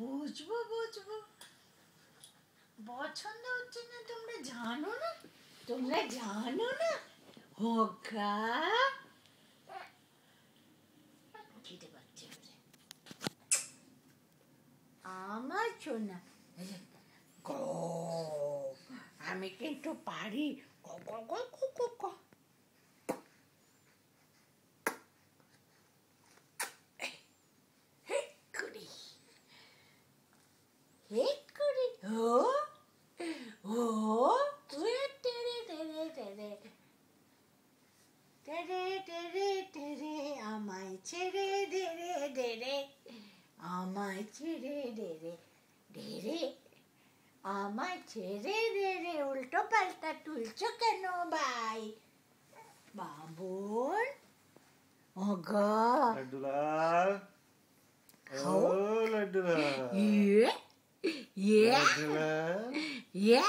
বুঝবো বুঝবো, পছন্দ হচ্ছে না তোমরা জানো না, তোমরা জানো না হোকা খিদে পাচ্ছে আমার সোনা। গো আমি কিন্তু পারি, গ গ গ গ গ গ। হে করি হে করি ও ও তেরে তেরে তেরে তেরে তেরে তেরে আমায় ছেড়ে দে রে দে রে, আমায় ছেড়ে দে রে দে রে, আমায় ছেড়ে দে রে। উল্টো পাল্টা তুলছো কেন ভাই? বাবুন ওগো লাড্ডুলাল, ও লাড্ডুলাল, ইয়ে ইয়ে লাড্ডুলাল, ইয়ে